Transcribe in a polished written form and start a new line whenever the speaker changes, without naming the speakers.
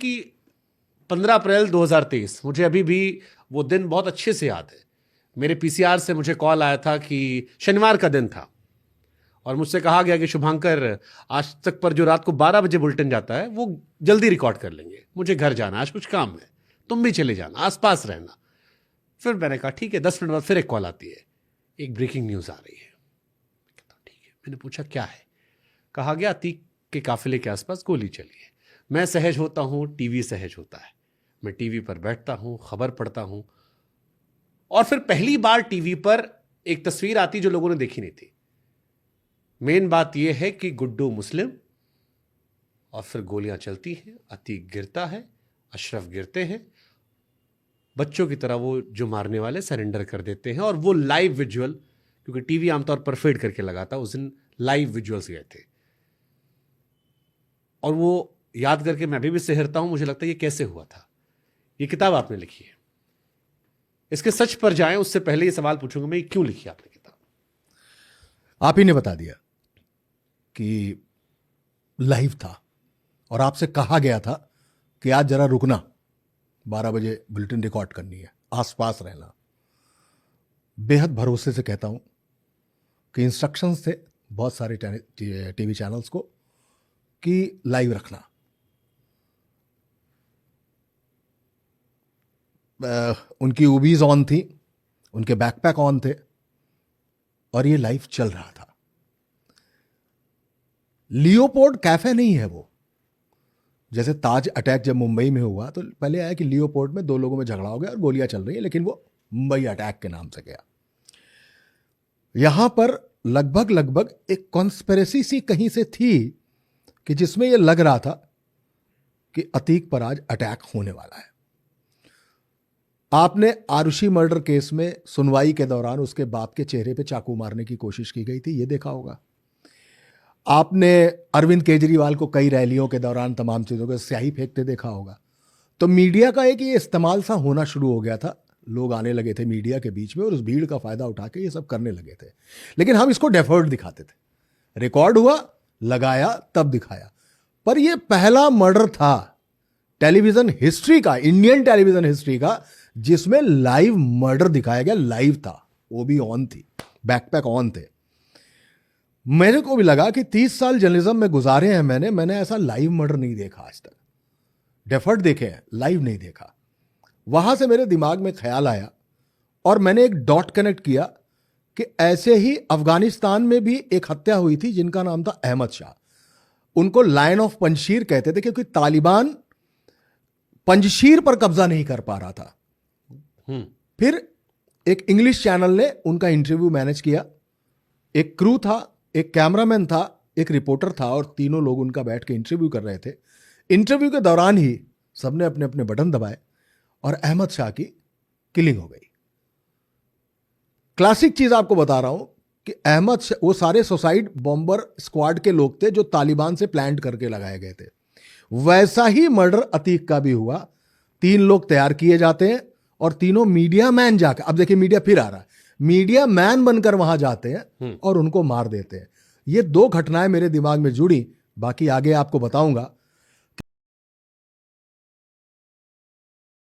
कि 15 अप्रैल 2023, मुझे अभी भी वो दिन बहुत अच्छे से याद है। मेरे पीसीआर से मुझे कॉल आया था कि शनिवार का दिन था और मुझसे कहा गया कि शुभांकर, आज तक पर जो रात को 12 बजे बुलेटिन जाता है वो जल्दी रिकॉर्ड कर लेंगे, मुझे घर जाना, आज कुछ काम है, तुम भी चले जाना, आसपास रहना। फिर मैंने कहा ठीक है। 10 मिनट बाद फिर एक कॉल आती है, एक ब्रेकिंग न्यूज़ आ रही है। ठीक है, मैंने पूछा क्या है। कहा गया अतीक के काफिले के आसपास गोली चली है। मैं सहज होता हूं, टीवी सहज होता है। मैं टीवी पर बैठता हूं, खबर पढ़ता हूं और फिर पहली बार टीवी पर एक तस्वीर आती जो लोगों ने देखी नहीं थी। मेन बात यह है कि गुड्डू मुस्लिम और फिर गोलियां चलती हैं, अतीक गिरता है, अशरफ गिरते हैं, बच्चों की तरह वो जो मारने वाले सरेंडर कर देते हैं। और वो लाइव विजुअल, क्योंकि टीवी आमतौर पर फेड करके लगाता, उस दिन लाइव विजुअल्स गए थे और वो याद करके मैं अभी भी सिहरता हूं। मुझे लगता है ये कैसे हुआ था। ये किताब आपने लिखी है, इसके सच पर जाएं उससे पहले ये सवाल पूछूंगा मैं, क्यों लिखी आपने किताब।
आप ही ने बता दिया कि लाइव था और आपसे कहा गया था कि आज जरा रुकना, 12 बजे बुलेटिन रिकॉर्ड करनी है, आसपास रहना। बेहद भरोसे से कहता हूं कि इंस्ट्रक्शंस थे बहुत सारे टीवी चैनल्स को कि लाइव रखना। उनकी ऊबीज ऑन थी, उनके बैकपैक ऑन थे और ये लाइव चल रहा था। लियोपोल्ड कैफे नहीं है वो। जैसे ताज अटैक जब मुंबई में हुआ तो पहले आया कि लियोपोल्ड में 2 लोगों में झगड़ा हो गया और गोलियां चल रही हैं, लेकिन वो मुंबई अटैक के नाम से गया। यहां पर लगभग एक कॉन्स्पिरेसी सी कहीं से थी कि जिसमें यह लग रहा था कि अतीक पर आज अटैक होने वाला है। आपने आरुषि मर्डर केस में सुनवाई के दौरान उसके बाप के चेहरे पे चाकू मारने की कोशिश की गई थी, यह देखा होगा। आपने अरविंद केजरीवाल को कई रैलियों के दौरान तमाम चीजों को स्याही फेंकते देखा होगा। तो मीडिया का एक ये इस्तेमाल सा होना शुरू हो गया था। लोग आने लगे थे मीडिया के बीच में और उस भीड़ का फायदा उठा के ये सब करने लगे थे। लेकिन हम इसको डेफर्ड दिखाते थे। रिकॉर्ड हुआ, लगाया, तब दिखाया। पर यह पहला मर्डर था टेलीविजन हिस्ट्री का, इंडियन टेलीविजन हिस्ट्री का, जिसमें लाइव मर्डर दिखाया गया। लाइव था, वो भी ऑन थी, बैकपैक ऑन थे। मेरे को भी लगा कि 30 साल जर्नलिज्म में गुजारे हैं मैंने ऐसा लाइव मर्डर नहीं देखा आज तक। डेफर्ड देखे हैं, लाइव नहीं देखा। वहां से मेरे दिमाग में ख्याल आया और मैंने एक डॉट कनेक्ट किया कि ऐसे ही अफगानिस्तान में भी एक हत्या हुई थी जिनका नाम था अहमद शाह। उनको लायन ऑफ पंजशीर कहते थे क्योंकि तालिबान पंजशीर पर कब्जा नहीं कर पा रहा था। फिर एक इंग्लिश चैनल ने उनका इंटरव्यू मैनेज किया। एक क्रू था, एक कैमरामैन था, एक रिपोर्टर था और तीनों लोग उनका बैठ के इंटरव्यू कर रहे थे। इंटरव्यू के दौरान ही सबने अपने अपने बटन दबाए और अहमद शाह की किलिंग हो गई। क्लासिक चीज आपको बता रहा हूं कि अहमद शाह, वो सारे सुसाइड बॉम्बर स्क्वाड के लोग थे जो तालिबान से प्लान करके लगाए गए थे। वैसा ही मर्डर अतीक का भी हुआ। 3 लोग तैयार किए जाते हैं और तीनों मीडिया मैन जाकर, अब देखिए मीडिया फिर आ रहा है, मीडिया मैन बनकर वहां जाते हैं और उनको मार देते हैं। ये 2 घटनाएं मेरे दिमाग में जुड़ी। बाकी आगे आपको बताऊंगा